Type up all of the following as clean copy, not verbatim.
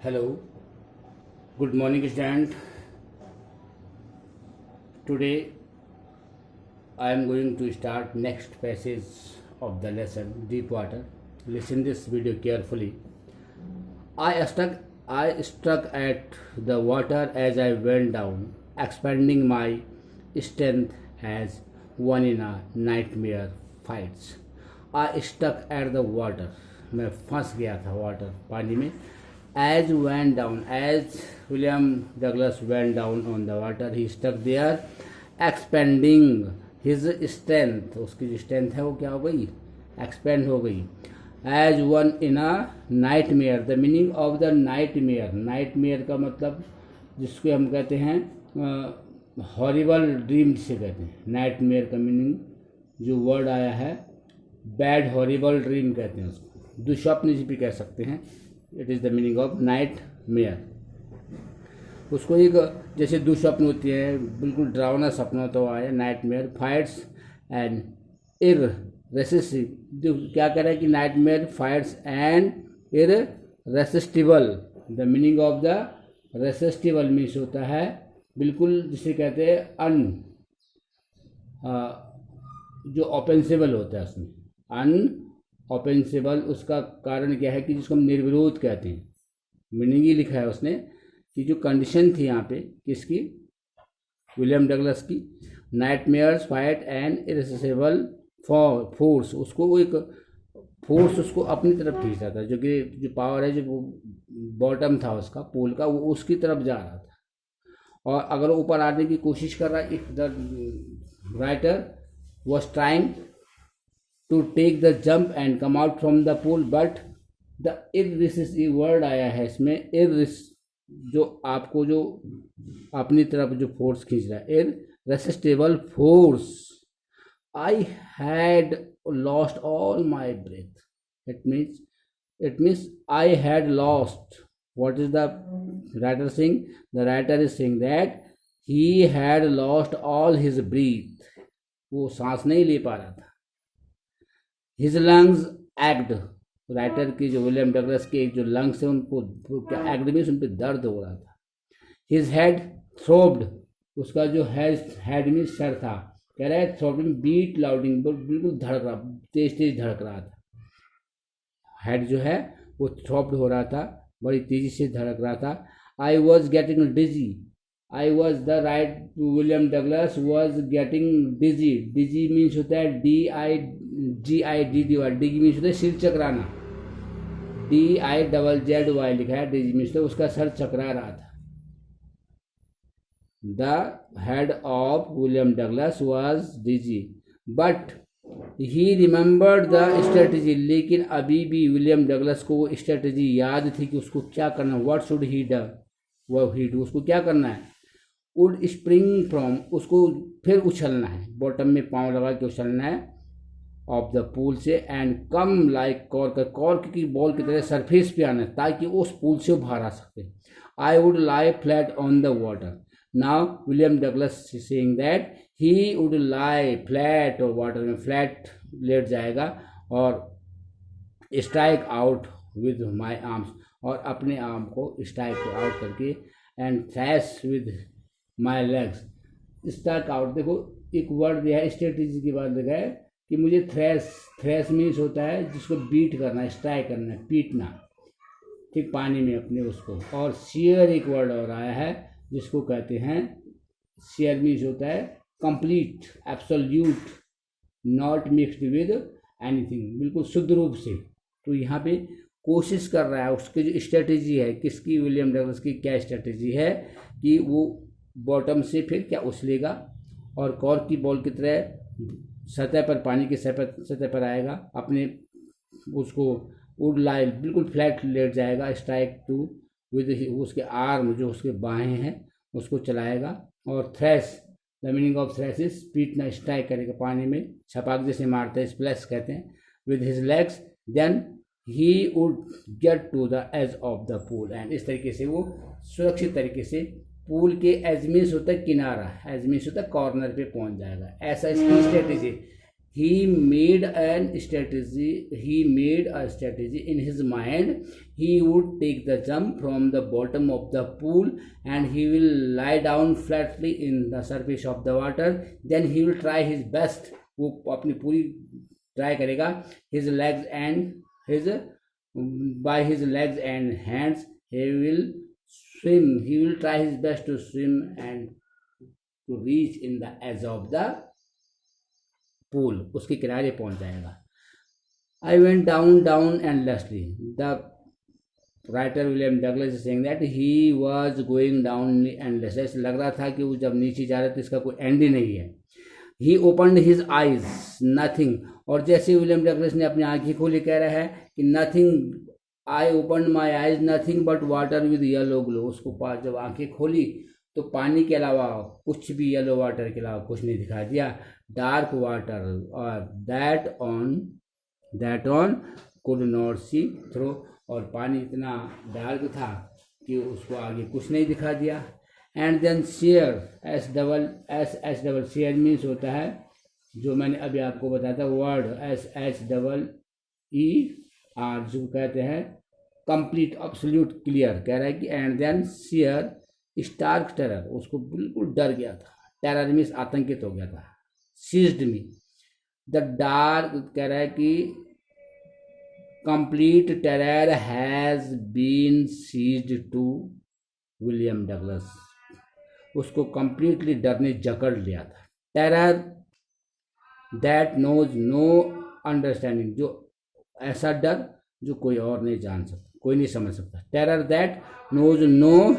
Hello, good morning, student. Today I am going to start next passage of the lesson, deep water. Listen this video carefully. I stuck I struck at the water as I went down, expanding my strength as one in a nightmare fights. I stuck at the water. मैं फंस गया था water पानी में. As went down, as William Douglas went down on the water, he stuck there, expanding his strength. उसकी जो strength है वो क्या हो गई? Expand हो गई. As one in a nightmare. The meaning of the nightmare. Nightmare का मतलब जिसको हम कहते हैं हॉरिबल ड्रीम जिसे कहते हैं. नाइटमेयर का मीनिंग जो वर्ड आया है बैड हॉरिबल ड्रीम कहते हैं उसको. दुस्वप्न भी कह सकते हैं. It is the meaning of night mayor. उसको एक जैसे दुस्वप्न होती है, बिल्कुल डरावना सपना होता हुआ है nightmare. Fights and irresistible. क्या कह रहा है कि nightmare fights and irresistible. The meaning of the resistible means होता है बिल्कुल जिसे कहते हैं जो ऑफेंसिबल होता है उसमें. अन ऑफेंसिबल उसका कारण क्या है कि जिसको हम निर्विरोध कहते हैं. मीनिंग ही लिखा है उसने कि जो कंडीशन थी यहाँ पे किसकी, विलियम डगलस की. Nightmares fight and irresistible force. उसको वो एक फोर्स उसको अपनी तरफ खींच रहा था, जो कि जो पावर है जो बॉटम था उसका पूल का वो उसकी तरफ जा रहा था. और अगर ऊपर आने की कोशिश कर रहा है, if the writer was trying to take the jump and come out from the pool, but the irresistible word आया है इसमें. जो आपको जो अपनी तरफ जो फोर्स खींच रहा है, irresistible force. I had lost all my breath. It means I had lost. What is the writer saying? The writer is saying that he had lost all his breath. वो सांस नहीं ले पा रहा था. His lungs एक्ड. राइटर की जो William Douglas के जो लंग्स है उनको क्या एक्ड मीन्स उन पर दर्द हो रहा था. His head throbbed. उसका जो हेड मीन्स सर था. कह रहा है थ्रोबिंग बीट लाउडिंग. बिल्कुल धड़क रहा, तेज तेज धड़क रहा था. हेड जो है वो थ्रोब्ड हो रहा था, बड़ी तेजी से धड़क रहा था. I was getting dizzy. I was the right William Douglas was getting dizzy. Dizzy means होता है DIGIDDY. डिजी मीन्स होता है सिर चकराना. DIZZY लिखा है. डिजी मीन्स तो उसका सर चकरा रहा था. The head of William Douglas was dizzy, but he remembered the strategy. लेकिन अभी भी विलियम डगलस को वो स्ट्रेटजी याद थी कि उसको क्या करना. What should he do? उसको क्या करना है. Would spring from. उसको फिर उछलना है, बॉटम में पाँव लगा के उछलना है ऑफ द पूल से. एंड कम लाइक कॉर्क की बॉल की तरह सरफेस पे आना है ताकि उस पूल से बाहर आ सकते. I would lie flat on the water. Now William Douglas saying that he would lie flat और वाटर में फ्लैट लेट जाएगा और strike out with my arms. और अपने आर्म को स्ट्राइक आउट करके and trash with my legs. Strike out. देखो एक वर्ड दिया है स्ट्रेटेजी के बाद लिखा है कि मुझे थ्रैश मीन्स होता है जिसको बीट करना, स्ट्राइक करना, पीटना, ठीक पानी में अपने उसको. और शेयर एक वर्ड और आया है जिसको कहते हैं शेयर मीन्स होता है complete, absolute, not mixed with anything, बिल्कुल शुद्ध रूप से. तो यहाँ पे कोशिश कर रहा है उसकी जो स्ट्रेटेजी है किसकी, विलियम डगलस की क्या स्ट्रेटेजी है कि वो बॉटम से फिर क्या उछलेगा और कॉर्क की बॉल की तरह सतह पर, पानी की सतह पर आएगा. अपने उसको वुड लाई बिल्कुल फ्लैट लेट जाएगा. स्ट्राइक टू विद उसके आर्म जो उसके बाहें हैं उसको चलाएगा. और trash, the meaning of trash is पीटना, स्ट्राइक करेगा पानी में, छपाक जैसे मारते हैं, स्प्लैश कहते हैं. With his legs then he would get to the edge of the pool. And इस तरीके से वो सुरक्षित तरीके से पूल के एज मीन्स होता है किनारा, एज मीन्स होता है कॉर्नर पे पहुंच जाएगा. ऐसा इसकी strategy. he made a strategy in his mind. He would take the jump from the bottom of the pool and he will lie down flatly in the surface of the water. Then he will try his best, वो अपनी पूरी try करेगा, his legs and his by his legs and hands he will swim. He will try his best to swim and to reach in the edge of the pool. उसके किनारे पहुंच जाएगा. I went down endlessly. The writer William Douglas is saying that he was going down endlessly. ऐसा लग रहा था कि वो जब नीचे जा रहे थे इसका कोई एंड ही नहीं है. He opened his eyes, nothing. और जैसे विलियम डगलस ने अपनी आंखें खोली कह रहा है कि nothing, I opened my eyes, nothing but water with yellow glow. उसको जब आंखें खोली तो पानी के अलावा कुछ भी, येलो वाटर के अलावा कुछ नहीं दिखाई दिया. डार्क वाटर और that one could not see through. और पानी इतना डार्क था कि उसको आगे कुछ नहीं दिखा दिया. And then fear, as double fear means होता है, जो मैंने अभी आपको बताया था वर्ड SHEER, जो कहते हैं कंप्लीट एब्सोल्यूट क्लियर. कह रहा है कि and then fear stark terror, उसको बिल्कुल डर गया था. टेरर मीन्स आतंकित हो गया था. सीज्ड मी द डार्क, कह रहा है कि complete terror has been seized to William Douglas. उसको कंप्लीटली डर ने जकड़ लिया था. Terror that knows no understanding, जो ऐसा डर जो कोई और नहीं जान सकता, कोई नहीं समझ सकता. Terror that knows no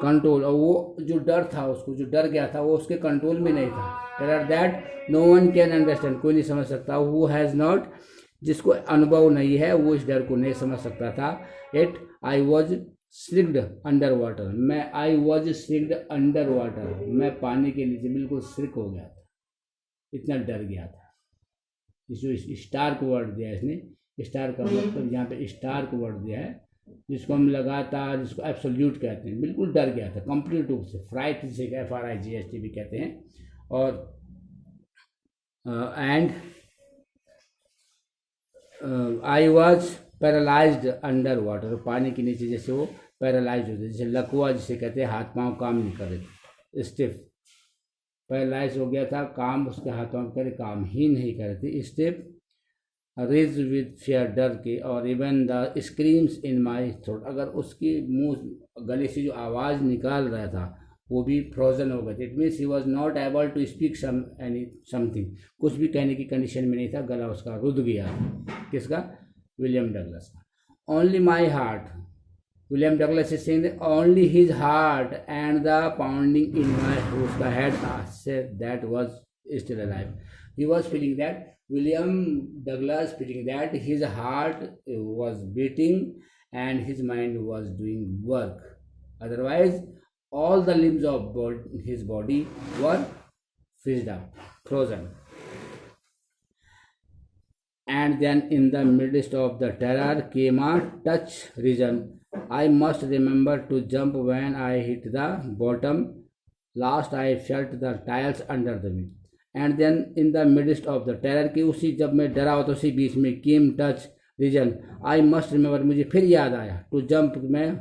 control, और वो जो डर था, उसको जो डर गया था वो उसके कंट्रोल में नहीं था. Terror that no one can understand, कोई नहीं समझ सकता. हु हैज़ नॉट, जिसको अनुभव नहीं है वो इस डर को नहीं समझ सकता था. It I was shrieked under water, मैं I was shrieked under water, मैं पानी के नीचे बिल्कुल श्रिक हो गया था, इतना डर गया था. जो स्टार्क वर्ड दिया है इसने, स्टार का मतलब यहाँ पे स्टार्क वर्ड दिया है, जिसको हम लगातार, जिसको एब्सोल्यूट कहते हैं, बिल्कुल डर गया था कंप्लीट रूप से. फ्राइट जिसे FRIGHT भी कहते हैं. और and I was paralysed under water, पानी के नीचे जैसे वो पैरालाइज होते, जैसे लकवा जिसे कहते हैं, हाथ पांव काम नहीं कर रहे थे, स्टिफ, पैरालाइज हो गया था, काम उसके हाथ पांव करे काम ही नहीं कर रहे थे. स्टिफ रेज विद फियर, डर के. और even the screams in my throat, अगर उसके मुंह गले से जो आवाज़ निकाल रहा था वो भी फ्रोजन हो गए थे. It means he was not able to speak something, कुछ भी कहने की कंडीशन में नहीं था, गला उसका रुध गया. किसका? विलियम डगलस का. Only my heart, William Douglas is saying only his heart and the pounding in my, उसका head that was still alive. He was feeling that, William Douglas feeling that his heart was beating and his mind was doing work. Otherwise, all the limbs of his body were freezed up, frozen. And then in the midst of the terror came a touch region. I must remember to jump when I hit the bottom. Last I felt the tiles under the me. And then in the midst of the terror, की उसी जब मैं डरा हो तो उसी बीच में came touch reason. I must remember, मुझे फिर याद आया, टू जंप, मैं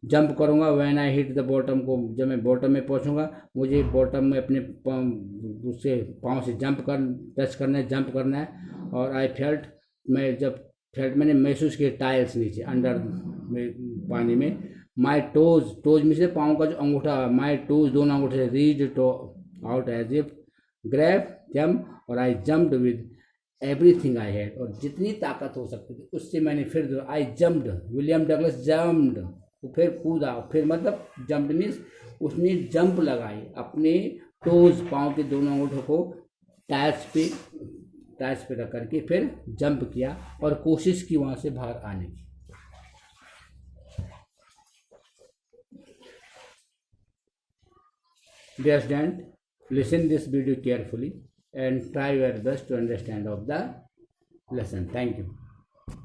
जंप करूँगा. When I hit the bottom, को जब मैं बॉटम में पहुँचूँगा मुझे बॉटम में अपने उससे पाँव से टच करना है, जंप करना है. और आई फेल्ट, मैं जब फेल्ट मैंने महसूस किया टाइल्स नीचे अंडर में पानी में. माई टोज में से पाँव का जो अंगूठा, माई टोज दोनों अंगूठे से read toe out as if grab jump. और I jumped with everything I had, और जितनी ताकत हो सकती थी उससे मैंने फिर I jumped. William Douglas jumped, वो फिर कूदा. फिर मतलब जम्प्ड मीन्स उसने जंप लगाई, अपने टोज पाँव के दोनों अंगूठों को टायर्स पे रख करके फिर जंप किया और कोशिश की वहाँ से बाहर आने की. Dear student, listen this video carefully and try your best to understand of the lesson. Thank you.